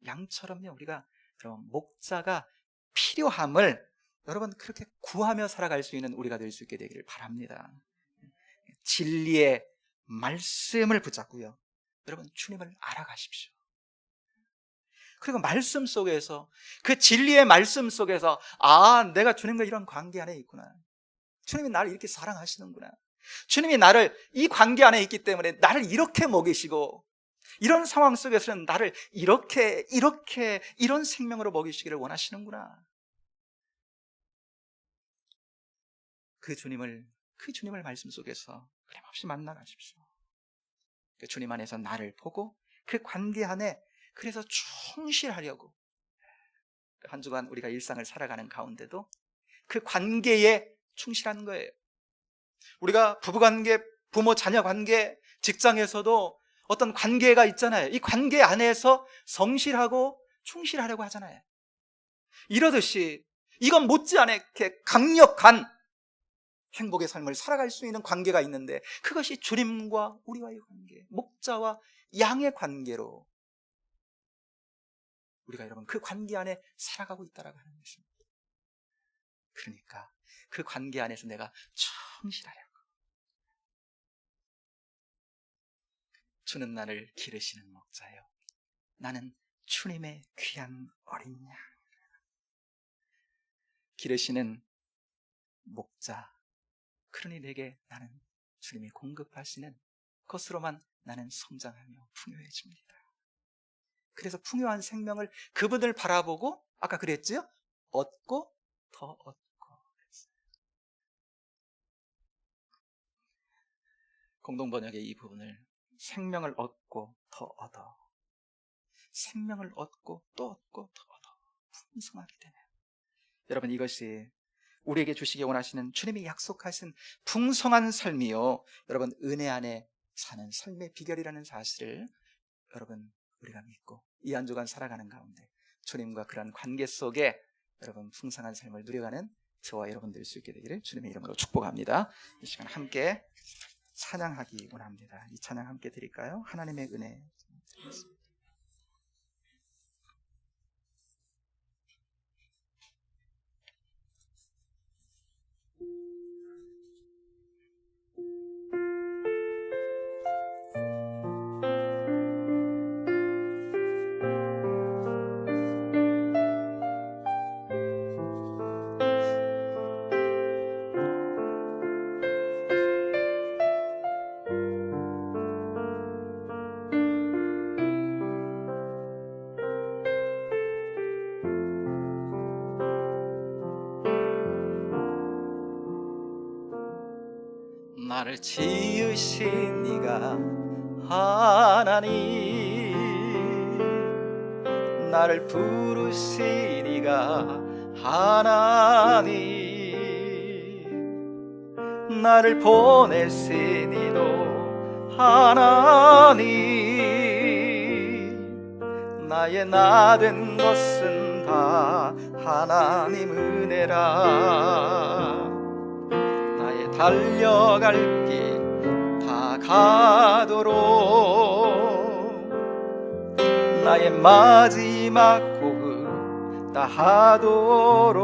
양처럼요 우리가 여러분 목자가 필요함을 여러분 그렇게 구하며 살아갈 수 있는 우리가 될 수 있게 되기를 바랍니다. 진리의 말씀을 붙잡고요, 여러분 주님을 알아가십시오. 그리고 말씀 속에서, 그 진리의 말씀 속에서 내가 주님과 이런 관계 안에 있구나, 주님이 나를 이렇게 사랑하시는구나, 주님이 나를 이 관계 안에 있기 때문에 나를 이렇게 먹이시고 이런 상황 속에서는 나를 이렇게 이런 생명으로 먹이시기를 원하시는구나. 그 주님을 말씀 속에서 끊임없이 만나가십시오. 그 주님 안에서 나를 보고 그 관계 안에 그래서 충실하려고 한 주간 우리가 일상을 살아가는 가운데도 그 관계에 충실한 거예요. 우리가 부부관계, 부모 자녀 관계, 직장에서도 어떤 관계가 있잖아요. 이 관계 안에서 성실하고 충실하려고 하잖아요. 이러듯이 이건 못지않게 강력한 행복의 삶을 살아갈 수 있는 관계가 있는데, 그것이 주님과 우리와의 관계, 목자와 양의 관계로 우리가 여러분 그 관계 안에 살아가고 있다라고 하는 것입니다. 그러니까 그 관계 안에서 내가 충실하려고, 주는 나를 기르시는 목자요, 나는 주님의 귀한 어린 양. 기르시는 목자, 그러니 내게 나는 주님이 공급하시는 것으로만 나는 성장하며 풍요해집니다. 그래서 풍요한 생명을 그분을 바라보고 아까 그랬지요? 얻고 더 얻고. 공동번역의 이 부분을 생명을 얻고 더 얻어, 생명을 얻고 또 얻고 더 얻어, 풍성하게 되네요. 여러분 이것이 우리에게 주시기 원하시는 주님이 약속하신 풍성한 삶이요, 여러분 은혜 안에 사는 삶의 비결이라는 사실을 여러분 우리가 믿고 이 한 주간 살아가는 가운데 주님과 그런 관계 속에 여러분 풍성한 삶을 누려가는 저와 여러분 될 수 있게 되기를 주님의 이름으로 축복합니다. 이 시간 함께 찬양하기 원합니다. 이 찬양 함께 드릴까요? 하나님의 은혜 드리겠습니다. 나를 지으신 이가 하나님, 나를 부르신 이가 하나님, 나를 보내신 이도 하나님, 나의 나 된 것은 다 하나님 은혜라. 나의 달려갈 길 다 가도록, 나의 마지막 호흡 다 하도록,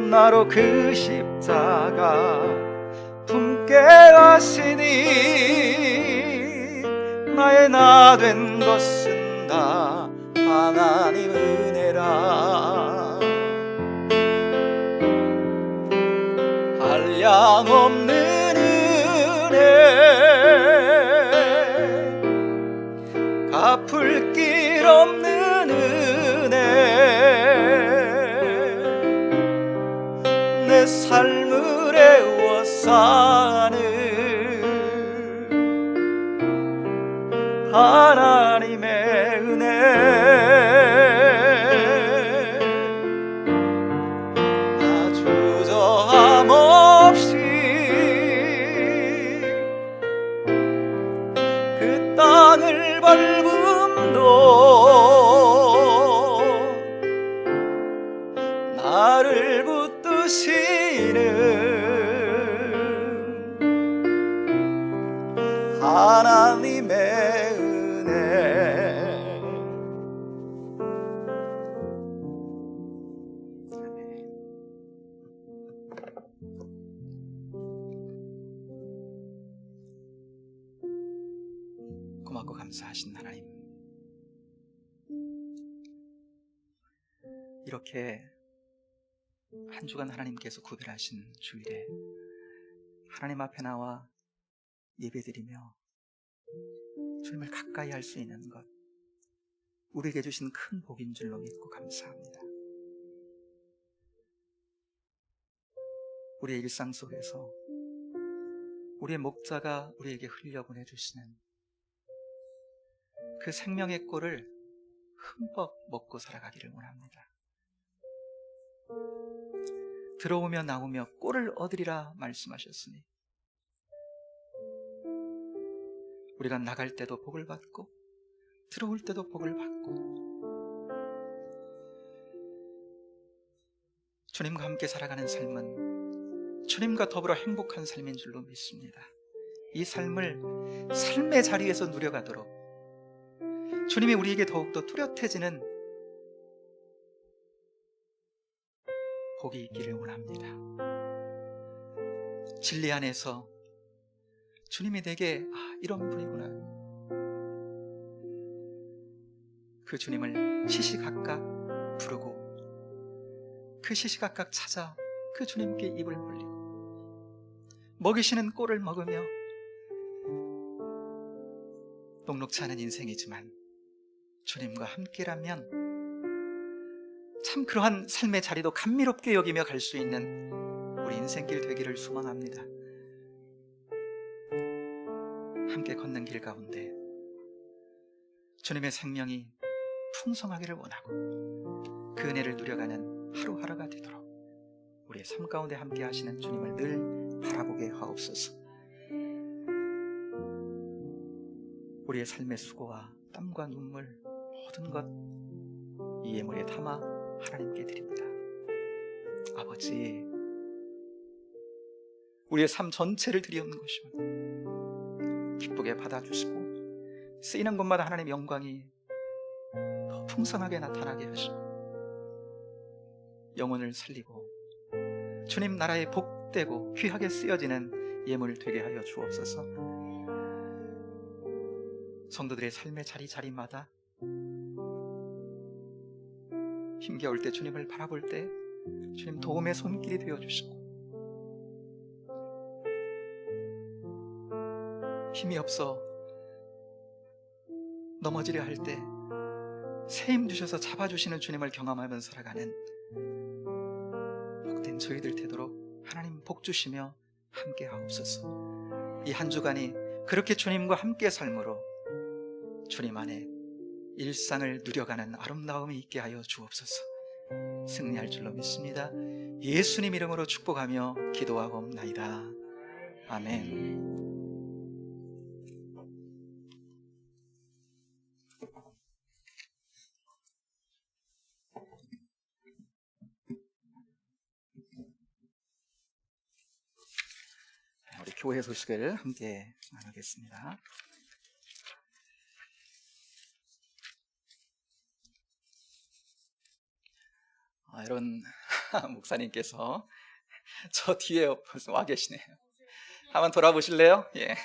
나로 그 십자가 품게 하시니, 나의 나 된 것은 다 하나님 은혜라. 한량없는 은혜, 갚을 길 없는 은혜, 내 삶을 애워 사는 하나님의 은혜. 나 주저함 없이 그 땅을 밟음도 나를 붙드시는 하나님의 은혜. 고맙고 감사하신 하나님, 이렇게 한 주간 하나님께서 구별하신 주일에 하나님 앞에 나와 예배드리며 주님을 가까이 할 수 있는 것, 우리에게 주신 큰 복인 줄로 믿고 감사합니다. 우리의 일상 속에서 우리의 목자가 우리에게 흘려보내주시는 그 생명의 꼴을 흠뻑 먹고 살아가기를 원합니다. 들어오며 나오며 꼴을 얻으리라 말씀하셨으니, 우리가 나갈 때도 복을 받고 들어올 때도 복을 받고, 주님과 함께 살아가는 삶은 주님과 더불어 행복한 삶인 줄로 믿습니다. 이 삶을 삶의 자리에서 누려가도록 주님이 우리에게 더욱더 뚜렷해지는 복이 있기를 원합니다. 진리 안에서 주님이 내게 이런 분이구나, 그 주님을 시시각각 부르고 그 시시각각 찾아 그 주님께 입을 벌리고 먹이시는 꼴을 먹으며, 녹록지 않은 인생이지만 주님과 함께라면 참 그러한 삶의 자리도 감미롭게 여기며 갈 수 있는 우리 인생길 되기를 소망합니다. 함께 걷는 길 가운데 주님의 생명이 풍성하기를 원하고 그 은혜를 누려가는 하루하루가 되도록 우리의 삶 가운데 함께 하시는 주님을 늘 바라보게 하옵소서. 우리의 삶의 수고와 땀과 눈물 모든 것 이 예물에 담아 하나님께 드립니다. 아버지, 우리의 삶 전체를 드리옵는 것이면 기쁘게 받아주시고 쓰이는 곳마다 하나님의 영광이 더 풍성하게 나타나게 하시고 영혼을 살리고 주님 나라에 복되고 귀하게 쓰여지는 예물 되게 하여 주옵소서. 성도들의 삶의 자리마다 힘겨울 때 주님을 바라볼 때 주님 도움의 손길이 되어주시고, 힘이 없어 넘어지려 할 때 새 힘 주셔서 잡아주시는 주님을 경험하면서 살아가는 복된 저희들 되도록 하나님 복 주시며 함께 하옵소서. 이 한 주간이 그렇게 주님과 함께 삶으로 주님 안에 일상을 누려가는 아름다움이 있게 하여 주옵소서. 승리할 줄로 믿습니다. 예수님 이름으로 축복하며 기도하옵나이다. 아멘. 우리 교회 소식을 함께 나누겠습니다. 이런 목사님께서 저 뒤에 벌써 와 계시네요. 한번 돌아보실래요? 예.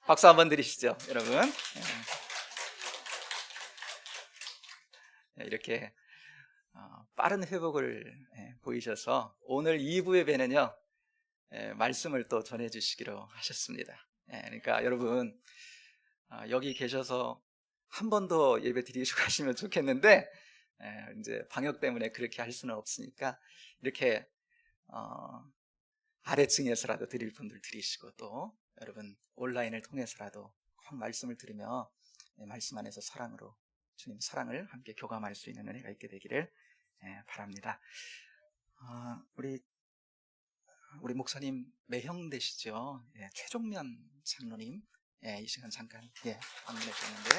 박수 한번 드리시죠, 여러분. 이렇게 빠른 회복을 보이셔서 오늘 2부 예배는요, 말씀을 또 전해주시기로 하셨습니다. 그러니까 여러분 여기 계셔서 한 번 더 예배 드리시고 가시면 좋겠는데 이제 방역 때문에 그렇게 할 수는 없으니까 이렇게 아래층에서라도 드릴 분들 드리시고, 또 여러분 온라인을 통해서라도 꼭 말씀을 들으며 말씀 안에서 사랑으로 주님 사랑을 함께 교감할 수 있는 은혜가 있게 되기를 바랍니다. 우리 목사님 매형 되시죠? 최종면 장로님, 이 시간 잠깐 방문해 주셨는데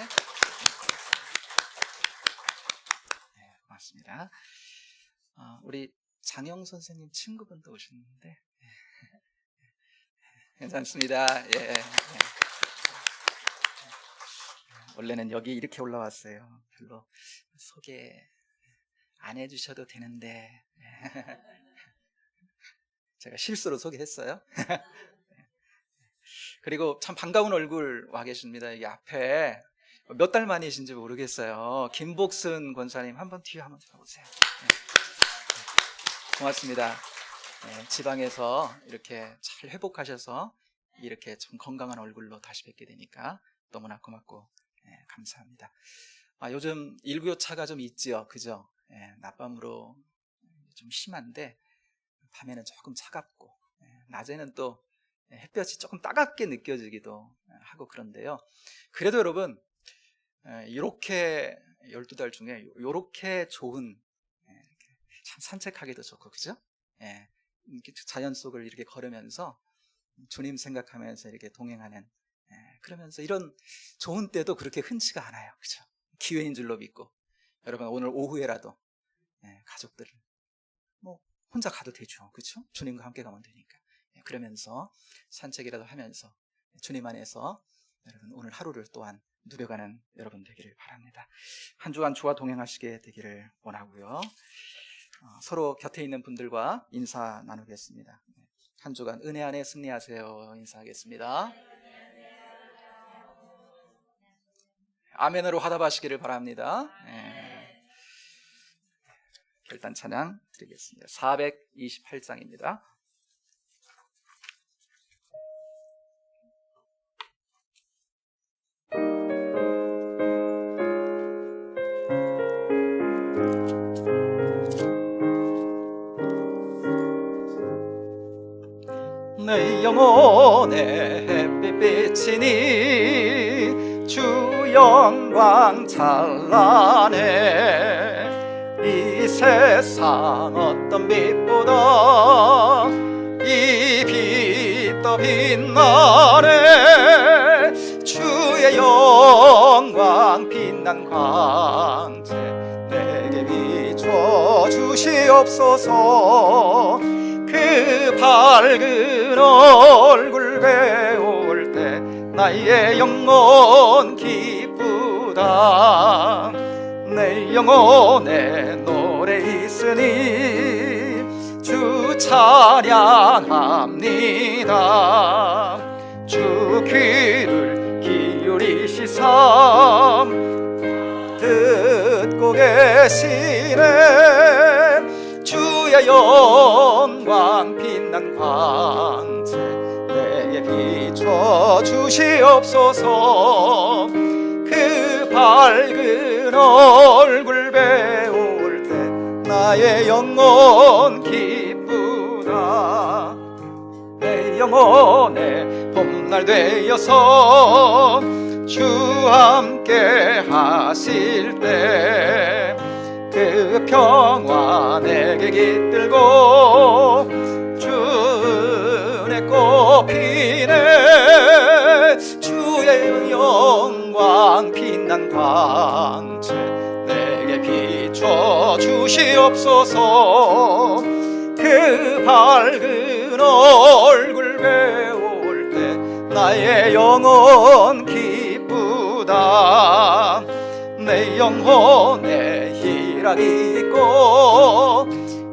고맙습니다. 우리 장영 선생님 친구분도 오셨는데 괜찮습니다. 원래는 여기 이렇게 올라왔어요. 별로 소개 안 해주셔도 되는데 제가 실수로 소개했어요. 그리고 참 반가운 얼굴 와 계십니다. 여기 앞에 몇 달 만이신지 모르겠어요. 김복순 권사님 한번 뒤에 한번 들어보세요. 고맙습니다. 지방에서 이렇게 잘 회복하셔서 이렇게 좀 건강한 얼굴로 다시 뵙게 되니까 너무나 고맙고 감사합니다. 요즘 일교차가 좀 있지요, 그죠? 낮밤으로 좀 심한데 밤에는 조금 차갑고 낮에는 또 햇볕이 조금 따갑게 느껴지기도 하고 그런데요. 그래도 여러분 이렇게 12달 중에 이렇게 좋은 참 산책하기도 좋고, 그죠? 자연 속을 이렇게 걸으면서 주님 생각하면서 이렇게 동행하는, 그러면서 이런 좋은 때도 그렇게 흔치가 않아요, 그죠? 기회인 줄로 믿고 여러분 오늘 오후에라도 가족들 뭐 혼자 가도 되죠, 그렇죠? 주님과 함께 가면 되니까. 그러면서 산책이라도 하면서 주님 안에서 여러분 오늘 하루를 또한 누려가는 여러분 되기를 바랍니다. 한 주간 주와 동행하시게 되기를 원하고요. 서로 곁에 있는 분들과 인사 나누겠습니다. 한 주간 은혜 안에 승리하세요 인사하겠습니다. 아멘으로 화답하시기를 바랍니다. 결단 찬양 드리겠습니다. 428장입니다. 내 영혼의 햇빛 비치니 주 영광 찬란해. 이 세상 어떤 빛보다 이 빛도 빛나네. 주의 영광 빛난 광채 내게 비춰 주시옵소서. 그 밝은 얼굴 배울 때 나의 영혼 기쁘다. 내 영혼에 노래 있으니 주 찬양합니다. 주 귀를 기울이시사 듣고 계시네. 주의 영광 빛난 광채 내게 비춰 주시옵소서. 그 밝은 얼굴 배울 때 나의 나의 영혼 기쁘다. 내 영혼의 봄날 되어서 주 함께 하실 때 그 평화 내게 깃들고 주 은혜 꽃피네. 주의 영광 빛난 광채 내게 비춰 주시옵소서. 그 밝은 얼굴 배울 때 나의 영혼 기쁘다. 내 영혼에 희락이 있고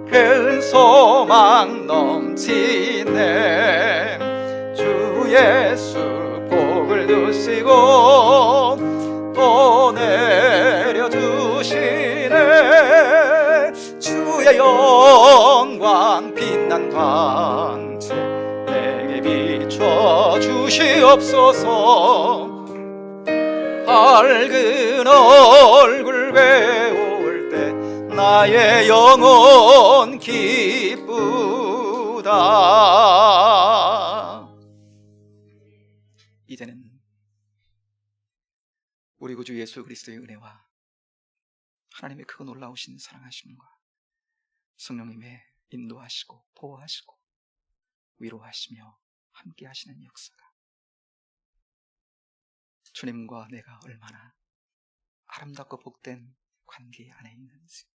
큰 소망 넘치네. 주 예수 복을 두시고 또 내려주시네. 주의 영광 빛난 광채 내게 비춰 주시옵소서. 밝은 얼굴 배울 때 나의 영혼 기쁘다. 이제는 우리 구주 예수 그리스도의 은혜와 하나님의 그 놀라우신 사랑하심과 성령님의 인도하시고 보호하시고 위로하시며 함께 하시는 역사가 주님과 내가 얼마나 아름답고 복된 관계 안에 있는지,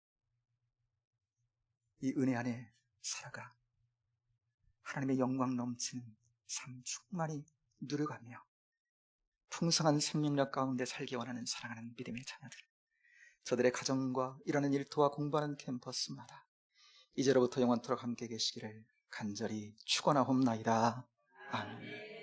이 은혜 안에 살아가 하나님의 영광 넘친 삶 충만히 누려가며 풍성한 생명력 가운데 살기 원하는 사랑하는 믿음의 자녀들, 저들의 가정과 일하는 일터와 공부하는 캠퍼스마다 이제로부터 영원토록 함께 계시기를 간절히 축원하옵나이다. 아멘.